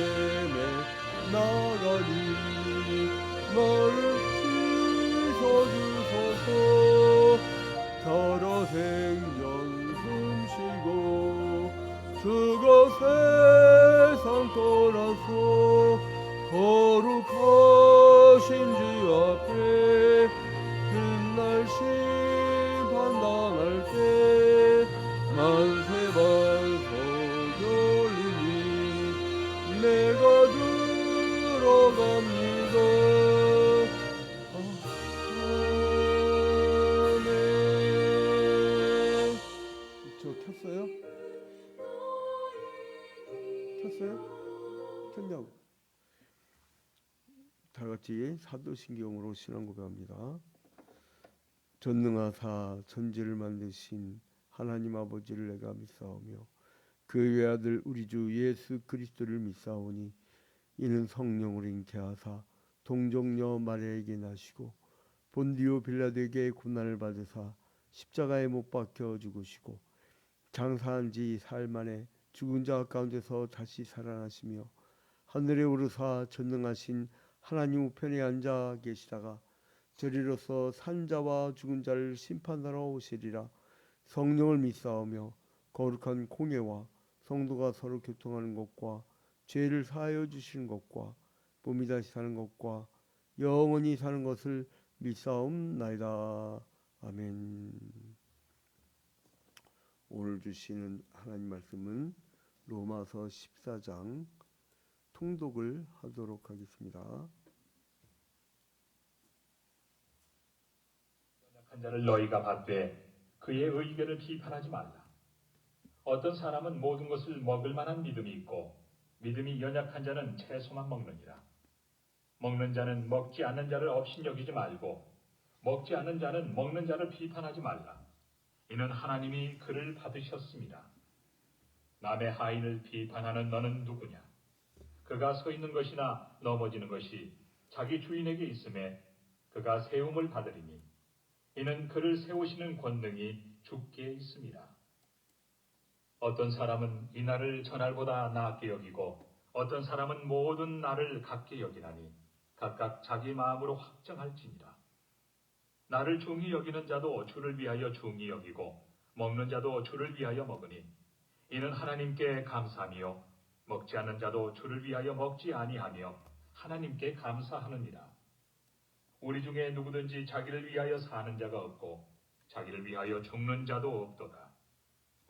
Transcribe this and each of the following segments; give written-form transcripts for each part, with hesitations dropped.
예루살렘에 나가니 나를 씻어주소서. 살아 생전 숨쉬고 주가 세상 떠나서 거룩하신 주 앞에 훗날 심판당할 때 만세 반석 열리니 내가 들어갑니다. 아멘. 저 켰어요? 켰어요? 켰냐고. 다 같이 사도신경으로 신앙 고백합니다. 전능하사 천지를 만드신 하나님 아버지를 내가 믿사오며 그 외아들 우리 주 예수 그리스도를 믿사오니 이는 성령으로 잉태하사 동정녀 마리아에게 나시고 본디오 빌라도에게 고난을 받으사 십자가에 못 박혀 죽으시고 장사한 지 사흘 만에 죽은 자 가운데서 다시 살아나시며 하늘에 오르사 전능하신 하나님 우편에 앉아 계시다가 저리로서 산자와 죽은 자를 심판하러 오시리라. 성령을 믿사오며 거룩한 공예와 성도가 서로 교통하는 것과 죄를 사하여 주시는 것과 몸이 다시 사는 것과 영원히 사는 것을 믿사옵나이다. 아멘. 오늘 주시는 하나님 말씀은 로마서 14장 통독을 하도록 하겠습니다. 연약한 자를 너희가 받되 그의 의견을 비판하지 말라. 어떤 사람은 모든 것을 먹을 만한 믿음이 있고 믿음이 연약한 자는 채소만 먹느니라. 먹는 자는 먹지 않는 자를 업신여기지 말고 먹지 않는 자는 먹는 자를 비판하지 말라. 이는 하나님이 그를 받으셨습니다. 남의 하인을 비판하는 너는 누구냐? 그가 서 있는 것이나 넘어지는 것이 자기 주인에게 있음에 그가 세움을 받으리니 이는 그를 세우시는 권능이 주께 있습니다. 어떤 사람은 이날을 전날보다 나았게 여기고 어떤 사람은 모든 날을 같게 여기나니 각각 자기 마음으로 확정할지니라. 나를 중히 여기는 자도 주를 위하여 중히 여기고 먹는 자도 주를 위하여 먹으니 이는 하나님께 감사하며 먹지 않는 자도 주를 위하여 먹지 아니하며 하나님께 감사하느니라. 우리 중에 누구든지 자기를 위하여 사는 자가 없고 자기를 위하여 죽는 자도 없도다.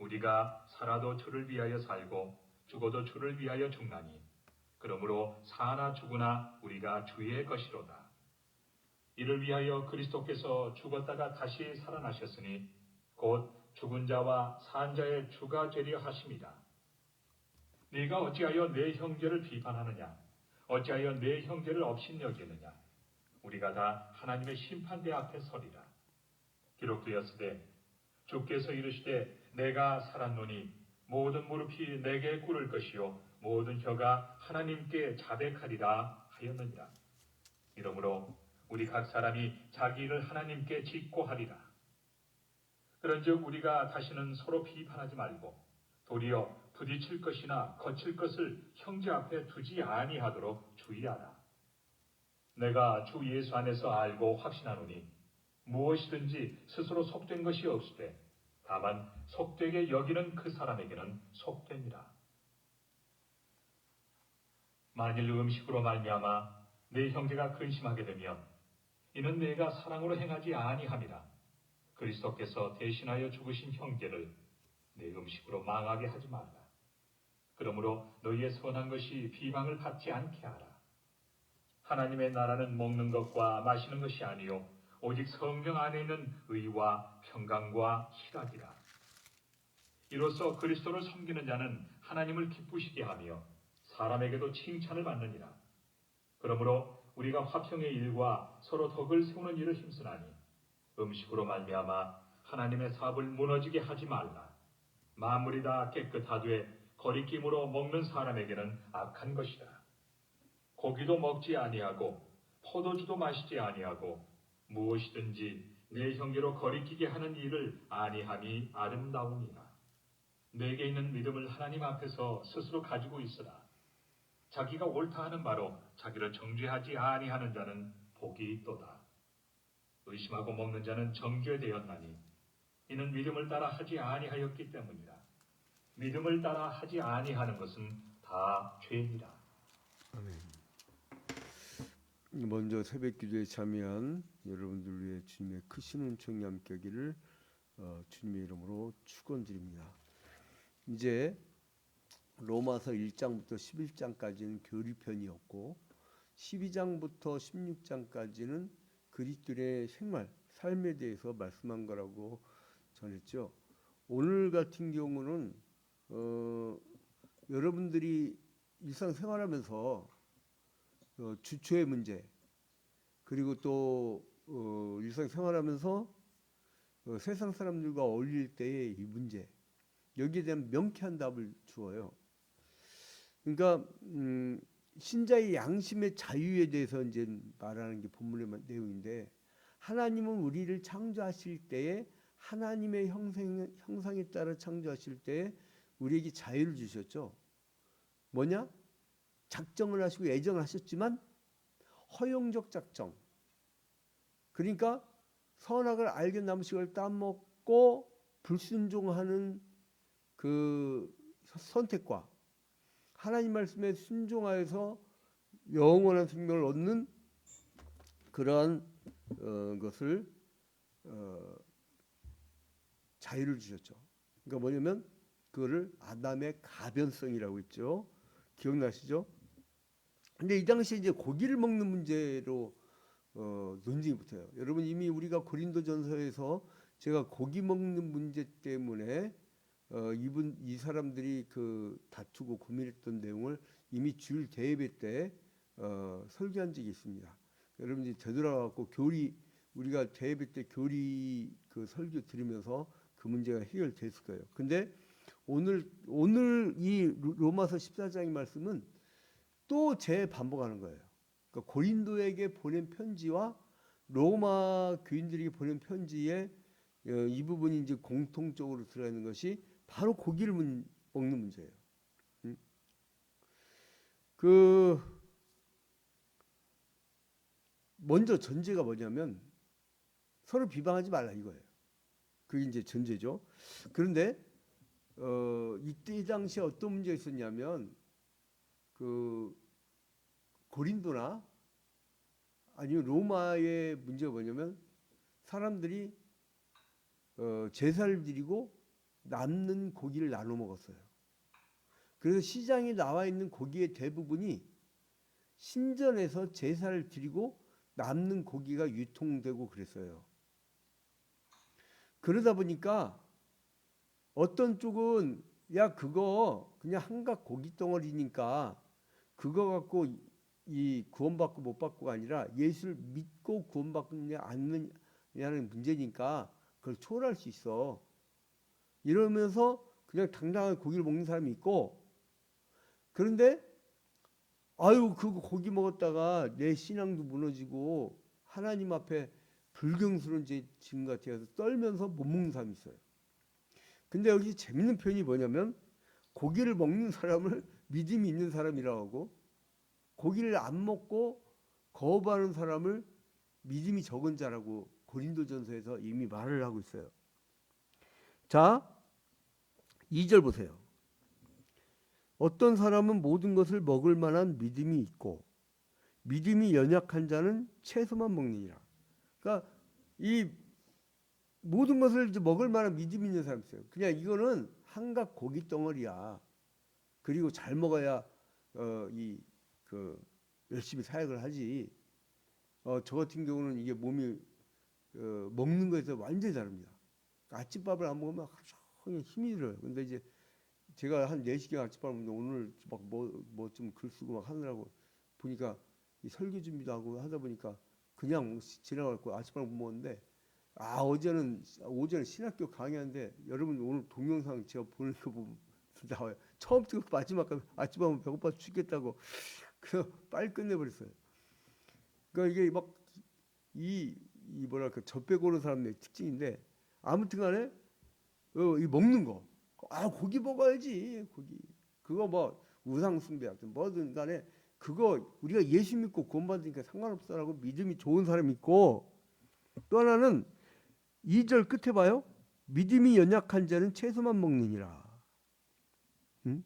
우리가 살아도 주를 위하여 살고 죽어도 주를 위하여 죽나니 그러므로 사나 죽으나 우리가 주의 것이로다. 이를 위하여 그리스도께서 죽었다가 다시 살아나셨으니 곧 죽은 자와 산 자의 주가 되려 하심이다. 네가 어찌하여 내 형제를 비판하느냐? 어찌하여 내 형제를 업신여기느냐? 우리가 다 하나님의 심판대 앞에 서리라. 기록되었으되 주께서 이르시되 내가 살았노니 모든 무릎이 내게 꿇을 것이요 모든 혀가 하나님께 자백하리라 하였느니라. 이러므로 우리 각 사람이 자기 일을 하나님께 짓고 하리라. 그런즉 우리가 다시는 서로 비판하지 말고 도리어 부딪힐 것이나 거칠 것을 형제 앞에 두지 아니하도록 주의하라. 내가 주 예수 안에서 알고 확신하노니 무엇이든지 스스로 속된 것이 없으되 다만 속되게 여기는 그 사람에게는 속됩니다. 만일 음식으로 말미암아 내 형제가 근심하게 되면 이는 내가 사랑으로 행하지 아니함이라. 그리스도께서 대신하여 죽으신 형제를 내 음식으로 망하게 하지 말라. 그러므로 너희의 선한 것이 비방을 받지 않게 하라. 하나님의 나라는 먹는 것과 마시는 것이 아니요 오직 성령 안에 있는 의와 평강과 희락이라. 이로써 그리스도를 섬기는 자는 하나님을 기쁘시게 하며 사람에게도 칭찬을 받느니라. 그러므로 우리가 화평의 일과 서로 덕을 세우는 일을 힘쓰나니 음식으로 말미암아 하나님의 사업을 무너지게 하지 말라. 만물이 다 깨끗하되 거리낌으로 먹는 사람에게는 악한 것이다. 고기도 먹지 아니하고 포도주도 마시지 아니하고 무엇이든지 내 형제로 거리끼게 하는 일을 아니함이 아름다우니라. 내게 있는 믿음을 하나님 앞에서 스스로 가지고 있으라. 자기가 옳다 하는 바로 자기를 정죄하지 아니하는 자는 복이 있도다. 의심하고 먹는 자는 정죄되었나니 이는 믿음을 따라 하지 아니하였기 때문이라. 믿음을 따라 하지 아니하는 것은 다 죄니라. 먼저 새벽 기도에 참여한 여러분들 위해 주님의 크신 은총이 함께하기를 주님의 이름으로 축원드립니다. 이제 로마서 1장부터 11장까지는 교리편이었고 12장부터 16장까지는 그리스도의 생활, 삶에 대해서 말씀한 거라고 전했죠. 오늘 같은 경우는 여러분들이 일상생활하면서 주초의 문제, 그리고 또 일상생활하면서 세상 사람들과 어울릴 때의 이 문제, 여기에 대한 명쾌한 답을 주어요. 그러니까 신자의 양심의 자유에 대해서 이제 말하는 게 본문의 내용인데, 하나님은 우리를 창조하실 때에 하나님의 형상에 따라 창조하실 때에 우리에게 자유를 주셨죠. 뭐냐? 작정을 하시고 예정을 하셨지만 허용적 작정. 그러니까 선악을 알게 남식을 따먹고 불순종하는 그 선택과 하나님 말씀에 순종하여서 영원한 생명을 얻는 그러한 것을 자유를 주셨죠. 그러니까 뭐냐면 그거를 아담의 가변성이라고 했죠. 기억나시죠? 근데 이 당시에 이제 고기를 먹는 문제로 논쟁이 붙어요. 여러분 이미 우리가 고린도전서에서 제가 고기 먹는 문제 때문에 이 사람들이 그 다투고 고민했던 내용을 이미 주일 대예배 때 설교한 적이 있습니다. 여러분들이 되돌아가고 우리가 대예배 때 교리 그 설교 들으면서 그 문제가 해결됐을 거예요. 근데 오늘 이 로마서 14장의 말씀은 또 재반복하는 거예요. 그러니까 고린도에게 보낸 편지와 로마 교인들에게 보낸 편지에 이 부분이 이제 공통적으로 들어 있는 것이 바로 고기를 먹는 문제예요. 먼저 전제가 뭐냐면 서로 비방하지 말라 이거예요. 그게 이제 전제죠. 그런데 이때 당시에 어떤 문제가 있었냐면 그 고린도나 아니면 로마의 문제가 뭐냐면 사람들이 제사를 드리고 남는 고기를 나눠 먹었어요. 그래서 시장에 나와 있는 고기의 대부분이 신전에서 제사를 드리고 남는 고기가 유통되고 그랬어요. 그러다 보니까 어떤 쪽은 야 그거 그냥 한각 고기 덩어리니까 그거 갖고 이 구원받고 못 받고가 아니라 예수를 믿고 구원받느냐 안 느냐는 문제니까 그걸 초월할 수 있어. 이러면서 그냥 당당하게 고기를 먹는 사람이 있고, 그런데 아유 그 고기 먹었다가 내 신앙도 무너지고 하나님 앞에 불경스러운 죄 지은 것 같아서 떨면서 못 먹는 사람이 있어요. 근데 여기 재밌는 표현이 뭐냐면 고기를 먹는 사람을 믿음이 있는 사람이라고 하고 고기를 안 먹고 거부하는 사람을 믿음이 적은 자라고 고린도전서에서 이미 말을 하고 있어요. 자, 2절 보세요. 어떤 사람은 모든 것을 먹을 만한 믿음이 있고 믿음이 연약한 자는 채소만 먹느니라. 그러니까 이 모든 것을 이제 먹을 만한 믿음이 있는 사람이 있어요. 그냥 이거는 한각 고기 덩어리야. 그리고 잘 먹어야 열심히 사역을 하지. 저 같은 경우는 이게 몸이 먹는 거에서 완전히 다릅니다. 아침밥을 안 먹으면 하루 종일 힘이 들어요. 근데 이제 제가 한 4시간 아침밥을 먹는데 오늘 막 뭐 좀 글 쓰고 막 하느라고 보니까 이 설교 준비도 하고 하다 보니까 그냥 지나가고 아침밥을 못 먹었는데 오전에 신학교 강의하는데 여러분 오늘 동영상 제가 보는 거 보면 나와요. 처음부터 마지막까지 아침밥은 배고파 죽겠다고 그래서 빨리 끝내버렸어요. 그러니까 이게 막 이 뭐랄까 젖배 고는 사람의 특징인데 아무튼간에 이 먹는 거 고기 먹어야지 고기 그거 뭐 우상 숭배하든 뭐든 간에 그거 우리가 예수 믿고 구원받으니까 상관없어라고 믿음이 좋은 사람이 있고, 또 하나는 2절 끝에 봐요. 믿음이 연약한 자는 채소만 먹느니라. 응?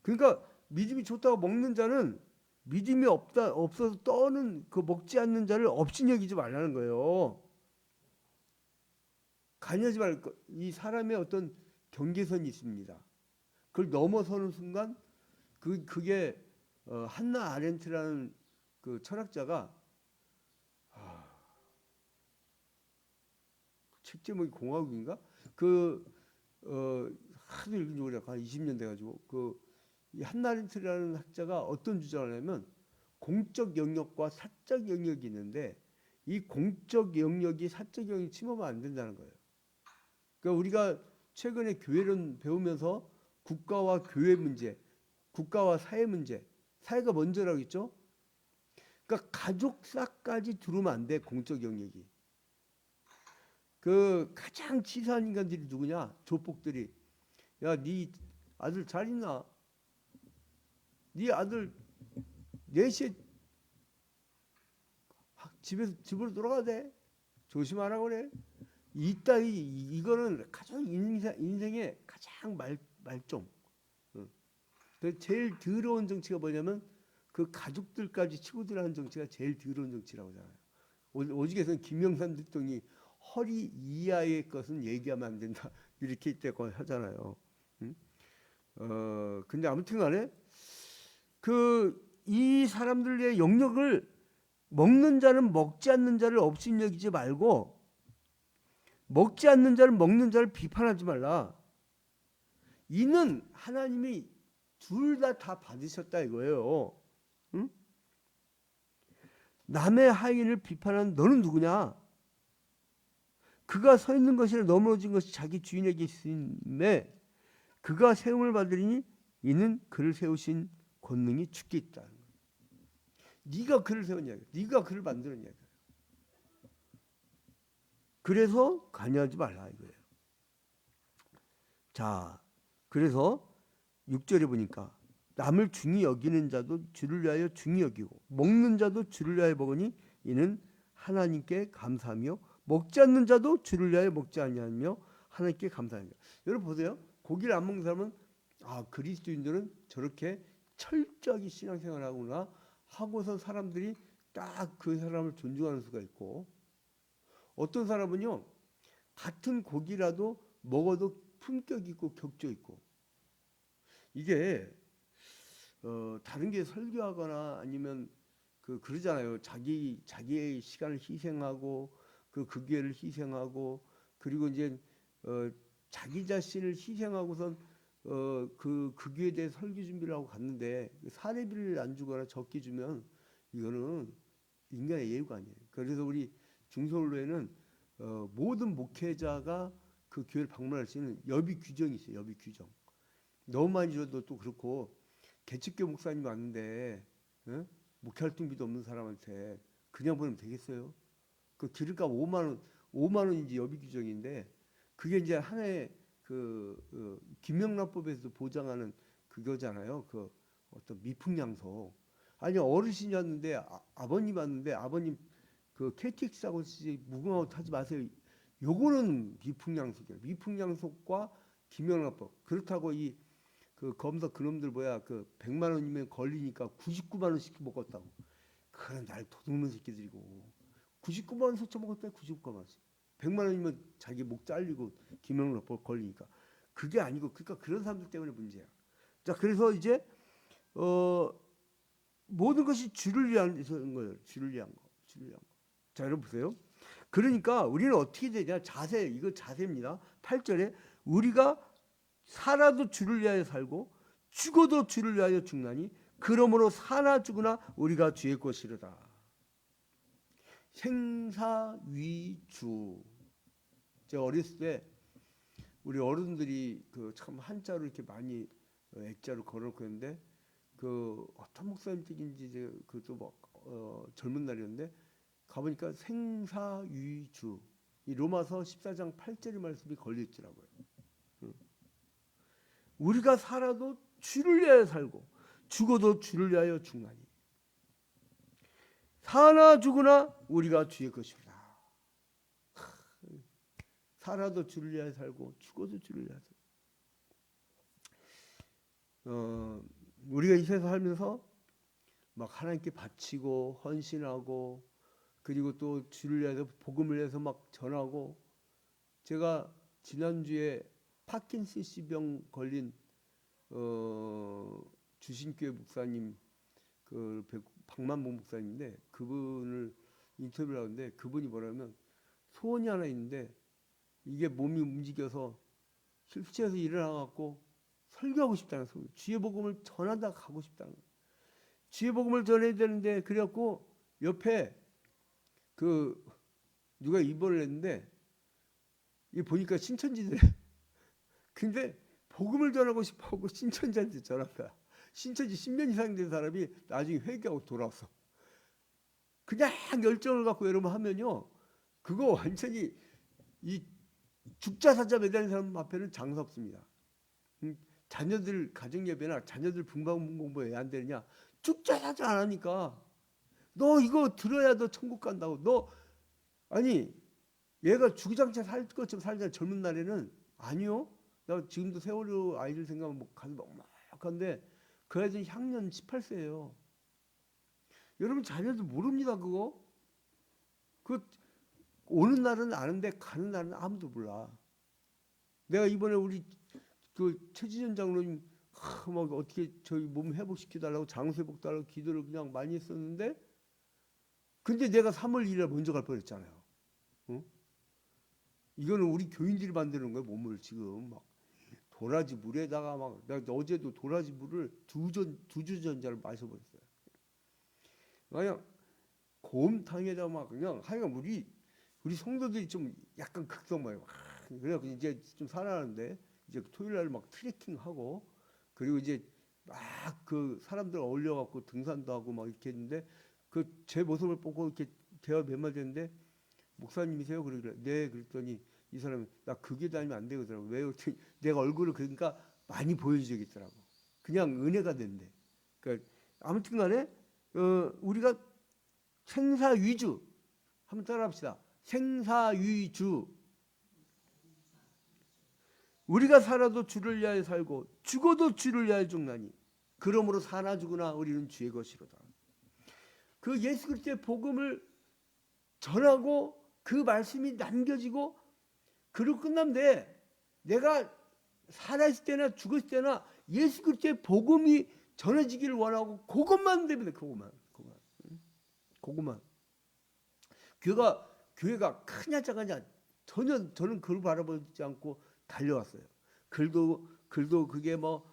그러니까 믿음이 좋다고 먹는 자는 믿음이 없어서 떠는 그 먹지 않는 자를 없인 여기지 말라는 거예요. 관여하지 말고, 이 사람의 어떤 경계선이 있습니다. 그걸 넘어서는 순간 그게 한나 아렌트라는 그 철학자가 책 제목이 공화국인가? 하도 읽은 지 오래가 한 20년 돼가지고 이 한나 아렌트라는 학자가 어떤 주장을 하냐면 공적 영역과 사적 영역이 있는데 이 공적 영역이 사적 영역이 침범하면 안 된다는 거예요. 그러니까 우리가 최근에 교회론 배우면서 국가와 교회 문제, 국가와 사회 문제, 사회가 먼저라고 했죠. 그러니까 가족사까지 들어오면 안 돼, 공적 영역이. 그 가장 치사한 인간들이 누구냐? 조폭들이. 야, 네 아들 잘 있나? 네 아들 4시에 집으로 돌아가야 돼. 조심하라고 그래. 이거는 가장 인생의 가장 말종. 그 제일 더러운 정치가 뭐냐면 그 가족들까지 치고 들어가는 정치가 제일 더러운 정치라고 하잖아요. 오직에서는 김영삼 대통령이 허리 이하의 것은 얘기하면 안 된다 이렇게 있다고 하잖아요. 근데 아무튼간에 이 사람들의 영역을 먹는 자는 먹지 않는 자를 없인 여기지 말고 먹지 않는 자를 먹는 자를 비판하지 말라. 이는 하나님이 둘 다 받으셨다 이거예요. 응? 남의 하인을 비판하는 너는 누구냐? 그가 서 있는 것이나 넘어진 것이 자기 주인에게 있음에 그가 세움을 받으리니 이는 그를 세우신 권능이 주께 있다. 네가 그를 세웠냐? 네가 그를 만들었냐? 그래서 관여하지 말라 이거예요. 자, 그래서 6절에 보니까 남을 중히 여기는 자도 주를 위하여 중히 여기고 먹는 자도 주를 위하여 먹으니 이는 하나님께 감사하며 먹지 않는 자도 주를 위하여 먹지 아니하며 하나님께 감사합니다. 여러분 보세요. 고기를 안 먹는 사람은 그리스도인들은 저렇게 철저하게 신앙생활을 하구나 하고서 사람들이 딱 그 사람을 존중하는 수가 있고, 어떤 사람은요 같은 고기라도 먹어도 품격 있고 격조 있고, 이게 다른 게 설교하거나 아니면 그러잖아요. 자기의 시간을 희생하고 그 기회를 희생하고 그리고 이제 자기 자신을 희생하고선 그 기회에 대해 설교 준비를 하고 갔는데 사례비를 안 주거나 적게 주면 이거는 인간의 예우가 아니에요. 그래서 우리 중소교회는 모든 목회자가 그 교회를 방문할 수 있는 여비 규정이 있어요. 여비 규정. 너무 많이 줘도 또 그렇고, 개척교 목사님 왔는데 목회 활동비도 없는 사람한테 그냥 보내면 되겠어요? 그 기름값 5만 원인지 여비 규정인데, 그게 이제 하나의 김영란법에서 보장하는 그거잖아요. 그 어떤 미풍양속. 아니 어르신이었는데 아버님 왔는데 아버님 그 KTX하고 무궁화호 타지 마세요. 요거는 미풍양속이에요. 미풍양속과 김영란법. 그렇다고 검사 그놈들 100만 원이면 걸리니까 99만 원씩 먹었다고. 그건 날 도둑놈 새끼들이고. 99만 원 서쳐 먹었다. 99만 원씩. 100만 원이면 자기 목 잘리고 김영란법 걸리니까. 그게 아니고, 그러니까 그런 사람들 때문에 문제야. 자, 그래서 이제 모든 것이 주를 위한 거예요. 주를 위한 거. 자, 여러분 보세요. 그러니까 우리는 어떻게 되냐? 이거 자세입니다. 8절에 우리가 살아도 주를 위하여 살고 죽어도 주를 위하여 죽나니 그러므로 사나 죽으나 우리가 주의 것이로다. 생사위주. 제가 어렸을 때 우리 어른들이 참 한자로 이렇게 많이 액자로 걸어놓고 있는데 어떤 목사님 댁인지 젊은 날이었는데 가보니까 생사위주, 이 로마서 14장 8절의 말씀이 걸려 있더라고요. 우리가 살아도 주를 위하여 살고 죽어도 주를 위하여 죽나니 사나 죽으나 우리가 주의 것입니다. 살아도 주를 위하여 살고 죽어도 주를 위하여 살고 우리가 이 세상 살면서 막 하나님께 바치고 헌신하고 그리고 또 주를 위해서 복음을 위해서 막 전하고 제가 지난주에 파킨슨병 걸린 주신교회 목사님 그 박만봉 목사님인데 그분을 인터뷰를 하는데 그분이 뭐라면 소원이 하나 있는데 이게 몸이 움직여서 휠체어에서 일어나갖고 설교하고 싶다는 소리, 주의 복음을 전하다 가고 싶다는 거예요. 주의 복음을 전해야 되는데 그래갖고 옆에 그 누가 입원을 했는데 이 보니까 신천지들 근데 복음을 전하고 싶어하고 신천지한테 전한 거야. 신천지 10년 이상 된 사람이 나중에 회개하고 돌아왔어. 그냥 열정을 갖고 여러분 하면요 그거 완전히 이 죽자사자 매달린 사람 앞에는 장사 없습니다. 자녀들 가정예배나 자녀들 분방 공부 왜 안 되느냐? 죽자사자 안 하니까. 너 이거 들어야 너 천국 간다고. 너 아니 얘가 주구장창 살 것처럼 살잖아. 젊은 날에는. 아니요. 나 지금도 세월호 아이들 생각하면 뭐 가슴 막막한데 그 아이들은 향년 18세예요. 여러분 자녀들 모릅니다 그거. 그 오는 날은 아는데 가는 날은 아무도 몰라. 내가 이번에 우리 그 최지전 장로님 막 어떻게 저희 몸 회복시켜달라고 장수회복 달라고 기도를 그냥 많이 했었는데 근데 내가 3월 1일에 먼저 갈 뻔했잖아요. 응? 이거는 우리 교인들이 만드는 거예요. 몸을 지금 막 도라지 물에다가 막 내가 어제도 도라지 물을 두 주전자를 마셔버렸어요. 그냥 곰탕에다 막 그냥 하여간 우리 성도들이 좀 약간 극성해요. 그래서 이제 좀 살아나는데 이제 토요일 날 막 트레킹하고 그리고 이제 막 그 사람들 어울려갖고 등산도 하고 막 이렇게 했는데 그 제 모습을 보고 이렇게 대화 몇 마디 했는데 목사님이세요? 그러길래 네 그랬더니 이 사람이 나 그게 다니면 안 되거든요. 왜 그랬더니 내가 얼굴을 그러니까 많이 보여주겠더라고. 그냥 은혜가 된대. 그러니까 아무튼간에 우리가 생사위주 한번 따라합시다. 생사위주. 우리가 살아도 주를 위하여 살고 죽어도 주를 위하여 죽나니 그러므로 사나 죽으나 우리는 주의 것이로다. 그 예수 그리스도의 복음을 전하고 그 말씀이 남겨지고 그리고 끝나면 돼. 내가 살아있을 때나 죽었을 때나 예수 그리스도의 복음이 전해지기를 원하고 그것만 되면 돼. 그것만. 교회가 크냐 작으냐 전혀 저는 그걸 바라보지 않고 달려왔어요. 글도 그게 뭐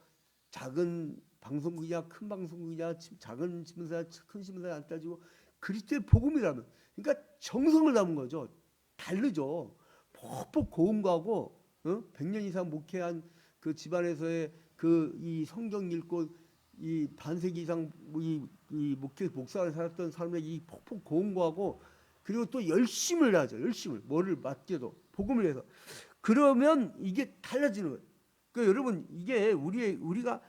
작은 방송국이냐 큰 방송국이냐 작은 신문사냐 큰 신문사냐 안 따지고 그리스도의 복음이라면 그러니까 정성을 담은 거죠. 다르죠. 폭폭 고음가고 100년 이상 목회한 그 집안에서의 그 이 성경 읽고 이 반세기 이상 이 목사를 살았던 사람의 이 폭폭 고음가고 그리고 또 열심을 하죠. 열심을 뭐를 맡겨도 복음을 위해서. 그러면 이게 달라지는 거예요. 그러니까 여러분 이게 우리가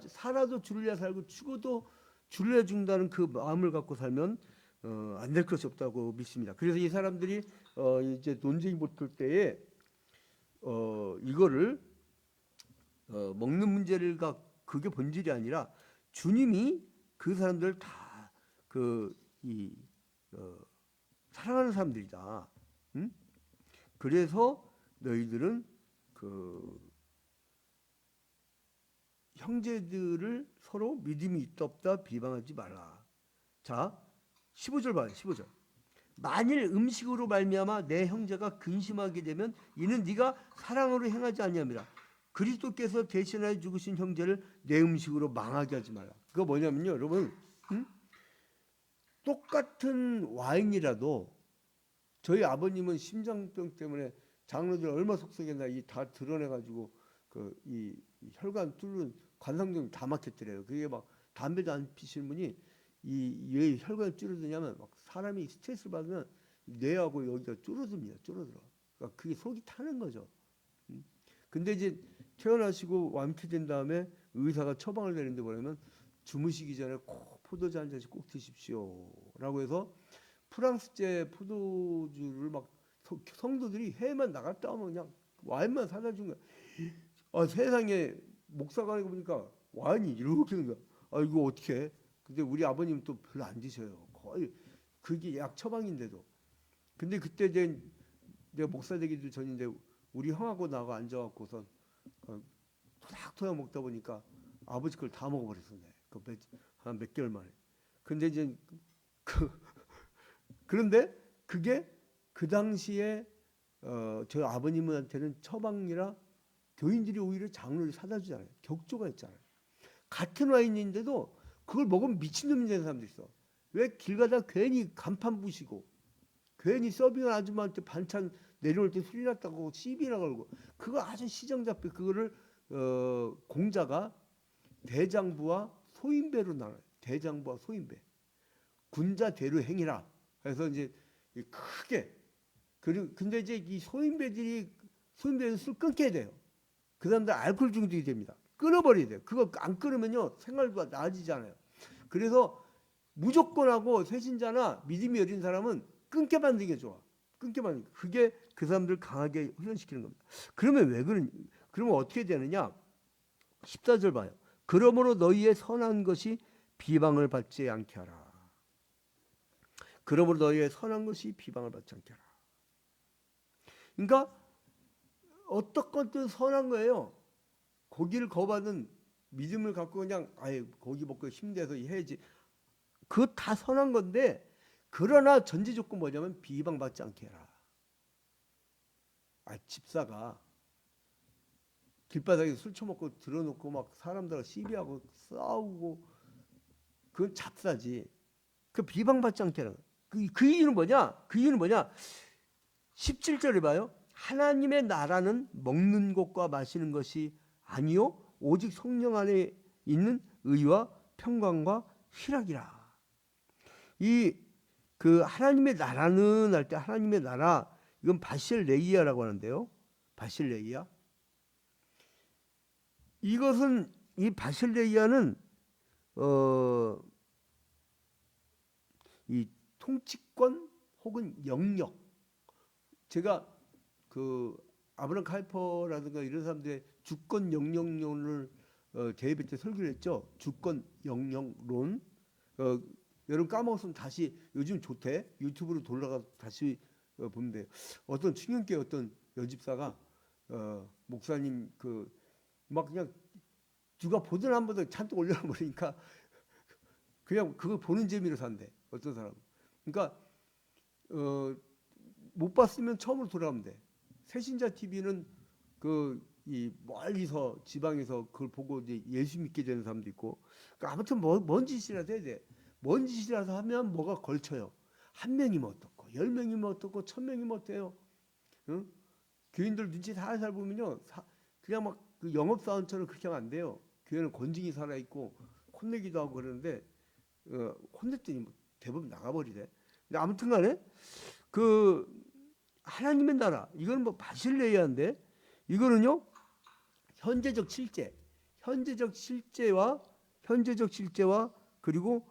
살아도 주를 위해 살고 죽어도 주를 위해 죽는다는 그 마음을 갖고 살면 안 될 것이 없다고 믿습니다. 그래서 이 사람들이 이제 논쟁이 붙을 때에 이거를 먹는 문제를 그게 본질이 아니라 주님이 그 사람들 다 사랑하는 사람들이다. 응? 그래서 너희들은 그 형제들을 서로 믿음이 있다 없다 비방하지 말라. 자, 15절 봐요. 15절. 만일 음식으로 말미암아 내 형제가 근심하게 되면 이는 네가 사랑으로 행하지 아니함이라. 그리스도께서 대신하여 죽으신 형제를 내 음식으로 망하게 하지 말라. 그거 뭐냐면요, 여러분. 똑같은 와인이라도 저희 아버님은 심장병 때문에 장로들 얼마 속썩였나 이 다 드러내가지고 이 혈관 뚫는 관상증 다 막혔더래요. 그게 막 담배도 안 피시는 분이 왜 혈관이 줄어드냐면 막 사람이 스트레스를 받으면 뇌하고 여기가 줄어듭니다. 줄어들어. 그러니까 그게 속이 타는 거죠. 근데 이제 퇴원하시고 완쾌된 다음에 의사가 처방을 내리는데 뭐냐면 주무시기 전에 꼭 포도주 한 잔씩 꼭 드십시오라고 해서 프랑스제 포도주를 막 성도들이 해외만 나갔다 오면 그냥 와인만 사다 준 거야. 세상에 목사가 하는 거 보니까 와인이 이렇게 있는 거야. 이거 어떻게 해? 근데 우리 아버님 또 별로 안 드셔요. 거의 그게 약 처방인데도. 근데 그때 내가 목사 되기도 전인데 우리 형하고 나하고 앉아갖고선 토닥토닥 먹다 보니까 아버지 걸 다 먹어버렸어. 한 몇 개월 만에. 근데 이제 그런데 그게 그 당시에 저 아버님한테는 처방이라 교인들이 오히려 장로를 사다 주잖아요. 격조가 있잖아요. 같은 와인인데도 그걸 먹으면 미친놈이 되는 사람도 있어. 왜 길 가다 괜히 간판 부시고 괜히 서빙 아줌마한테 반찬 내려올 때 술이 났다고 시비나 걸고 그거 아주 시정잡혀. 그거를 공자가 대장부와 소인배로 나눠요. 대장부와 소인배. 군자 대로 행이라. 그래서 이제 크게 그리고 근데 이제 이 소인배들은 술 끊게 돼요. 그 사람들 알코올 중독이 됩니다. 끊어버려야 돼요. 그거 안 끊으면요 생활도 나아지지 않아요. 그래서 무조건 하고 세신자나 믿음이 어린 사람은 끊게 만드는 게 좋아. 끊게 만드는 게. 그게 그 사람들 강하게 훈련시키는 겁니다. 그러면 어떻게 되느냐? 14절 봐요. 그러므로 너희의 선한 것이 비방을 받지 않게 하라. 그러므로 너희의 선한 것이 비방을 받지 않게 하라. 그러니까 어떤 것도 선한 거예요. 고기를 거부하는 믿음을 갖고 그냥 고기 먹고 힘내서 해야지. 그거 다 선한 건데 그러나 전제 조건 뭐냐면 비방받지 않게 해라. 집사가 길바닥에 술 처먹고 들어놓고 막 사람들하고 시비하고 싸우고 그건 잡사지. 그 비방받지 않게 해라. 그 이유는 뭐냐? 17절에 봐요. 하나님의 나라는 먹는 것과 마시는 것이 아니요 오직 성령 안에 있는 의와 평강과 희락이라. 그 하나님의 나라는 할 때 하나님의 나라 이건 바실레이아라고 하는데요. 바실레이아. 이것은 이 바실레이아는 이 통치권 혹은 영역. 제가 그 아브라함 칼퍼라든가 이런 사람들의 주권 영역론을 대입할 때 설교를 했죠. 주권 영역론. 여러분 까먹었으면 다시 요즘 좋대. 유튜브로 돌아가 다시 보면 돼요. 어떤 충격계 어떤 여집사가 목사님 막 그냥 누가 보든 안 보든 잔뜩 올려버리니까 그냥 그거 보는 재미로 산대. 어떤 사람. 그러니까 못 봤으면 처음으로 돌아가면 돼. 새신자 TV는 이 멀리서 지방에서 그걸 보고 이제 예수 믿게 되는 사람도 있고. 그러니까 아무튼 뭔 짓이라도 해야 돼. 뭔 짓이라도 하면 뭐가 걸쳐요. 한 명이면 어떻고, 10명이면 어떻고, 1000명이면 어때요? 응? 교인들 눈치 살살 보면요, 그냥 막 그 영업사원처럼 그렇게 하면 안 돼요. 교회는 권징이 살아있고 혼내기도 하고 그러는데 혼냈더니 대부분 나가버리대. 근데 아무튼간에 그 하나님의 나라 이거는 뭐 바실레이아인데 이거는요 현재적 실제와 그리고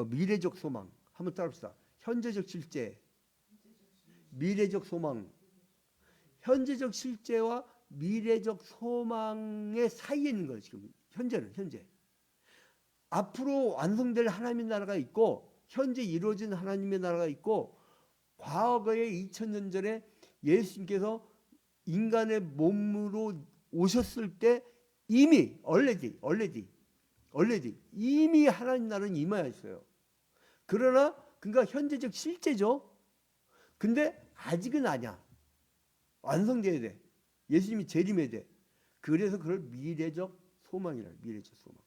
미래적 소망 한번 따라합시다. 현재적 실제, 미래적 소망. 현재적 실제와 미래적 소망의 사이에 있는 거예요. 지금 현재. 앞으로 완성될 하나님의 나라가 있고 현재 이루어진 하나님의 나라가 있고 과거에 2000년 전에 예수님께서 인간의 몸으로 오셨을 때 이미 already 이미 하나님 나라는 임하여 있어요. 그러니까 현재적 실제죠. 근데 아직은 아니야. 완성돼야 돼. 예수님이 재림해야 돼. 그래서 그걸 미래적 소망이라. 미래적 소망.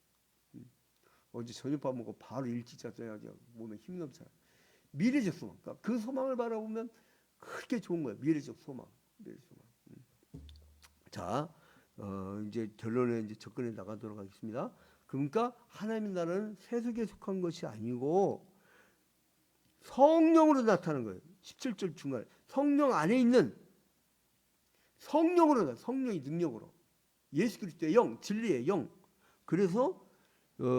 어제 저녁밥 먹고 바로 일찍 잤어요. 몸에 힘이 넘쳐요. 미래적 소망. 그러니까 그 소망을 바라보면 그렇게 좋은 거예요. 미래적 소망. 자, 이제 결론에 이제 접근해 나가도록 하겠습니다. 그러니까 하나님의 나라는 세속에 속한 것이 아니고 성령으로 나타나는 거예요. 17절 중간에 성령 안에 있는 성령이 능력으로 예수 그리스도의 영, 진리의 영, 그래서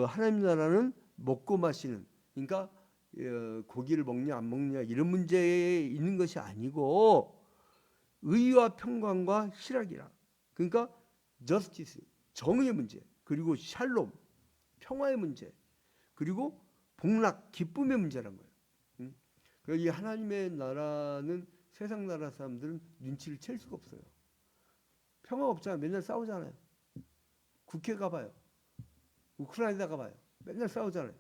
하나님 나라는 먹고 마시는, 그러니까 고기를 먹냐 안 먹냐 이런 문제에 있는 것이 아니고 의와 평강과 희락이라. 그러니까 저스티스, 정의의 문제, 그리고 샬롬, 평화의 문제, 그리고 복락, 기쁨의 문제란 거예요. 응? 그러니까 이 하나님의 나라는 세상 나라 사람들은 눈치를 챌 수가 없어요. 평화 없잖아요. 맨날 싸우잖아요. 국회 가봐요. 우크라이나 가봐요. 맨날 싸우잖아요.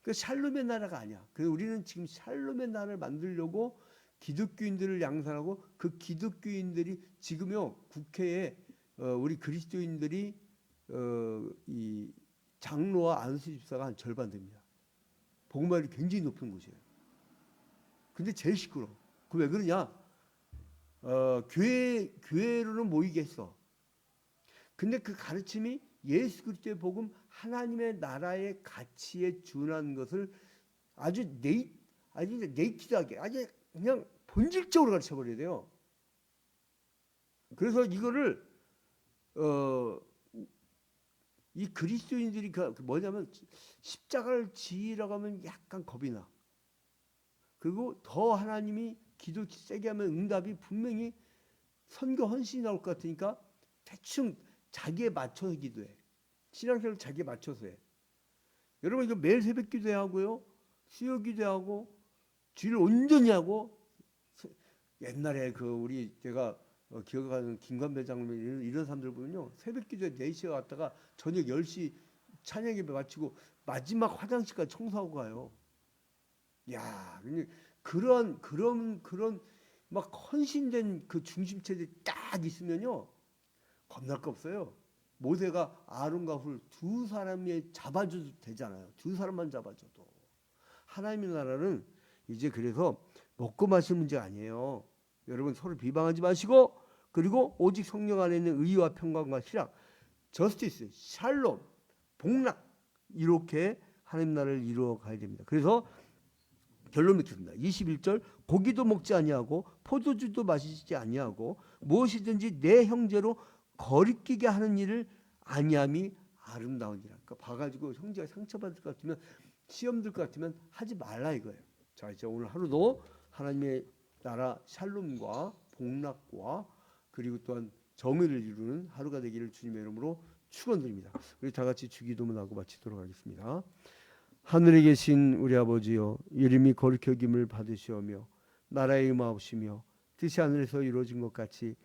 그 샬롬의 나라가 아니야. 그래서 우리는 지금 샬롬의 나라를 만들려고 기독교인들을 양산하고, 그 기독교인들이 지금요 국회에 우리 그리스도인들이 이 장로와 안수 집사가 한 절반 됩니다. 복음화율이 굉장히 높은 곳이에요. 근데 제일 시끄러워. 그 왜 그러냐? 교회로는 모이게 했어. 근데 그 가르침이 예수 그리스도의 복음, 하나님의 나라의 가치에 준한 것을 아주 네이티드하게, 아주 그냥 본질적으로 가르쳐 버려야 돼요. 그래서 이거를 이 그리스도인들이 뭐냐면 십자가를 지으라고 하면 약간 겁이 나. 그리고 더 하나님이 기도 세게 하면 응답이 분명히 선교 헌신이 나올 것 같으니까 대충 자기에 맞춰서 기도해. 신앙생활 자기에 맞춰서 해. 여러분 이거 매일 새벽 기도하고요, 수요 기도하고, 주일 온전히 하고. 옛날에 제가 기억하는 김관배 장로님 이런 사람들 보면요, 새벽 기도에 4시에 왔다가 저녁 10시 찬양 예배 마치고 마지막 화장실까지 청소하고 가요. 야, 그런 막 헌신된 그 중심체들이 딱 있으면요 겁날 거 없어요. 모세가 아론과 훌 두 사람이 잡아줘도 되잖아요. 두 사람만 잡아줘도. 하나님의 나라는 이제 그래서 먹고 마실 문제가 아니에요. 여러분 서로 비방하지 마시고, 그리고 오직 성령 안에 있는 의와 평강과 희락, 저스티스, 샬롬, 복락, 이렇게 하나님 나라를 이루어 가야 됩니다. 그래서 결론 맺겠습니다. 21절, 고기도 먹지 아니하고 포도주도 마시지 아니하고 무엇이든지 내 형제로 거리끼게 하는 일을 아니함이 아름다우니라. 그러니까 봐가지고 형제가 상처받을 것 같으면, 시험 들 것 같으면 하지 말라 이거예요. 자, 이제 오늘 하루도 하나님의 나라 샬롬과 복락과 그리고 또한 정의를 이루는 하루가 되기를 주님의 이름으로 축원드립니다. 우리 다 같이 주기도문 하고 마치도록 하겠습니다. 하늘에 계신 우리 아버지여, 이름이 거룩히 여김을 받으시오며 나라의 임하옵시며 뜻이 하늘에서 이루어진 것 같이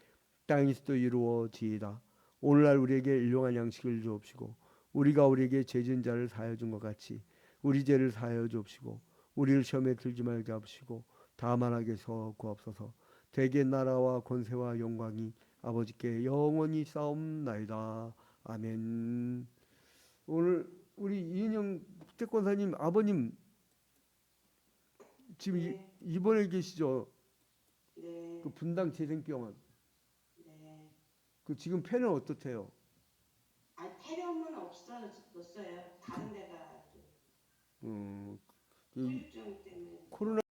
땅에서도 이루어지이다. 오늘날 우리에게 일용할 양식을 주옵시고 우리가 우리에게 죄 지은 자를 사하여 준 것 같이 우리 죄를 사하여 주옵시고 우리를 시험에 들지 말게 하옵시고 다만 악에서 구하옵소서. 대개 나라와 권세와 영광이 아버지께 영원히 싸움나이다. 아멘. 오늘 우리 이인영 태권사님 아버님 지금 네. 입원해 계시죠? 네. 그 분당 재생병원. 네. 그 지금 폐는 어떻대요? 폐렴은 없어요. 다른 데다 그 후유증 때문에. 코로나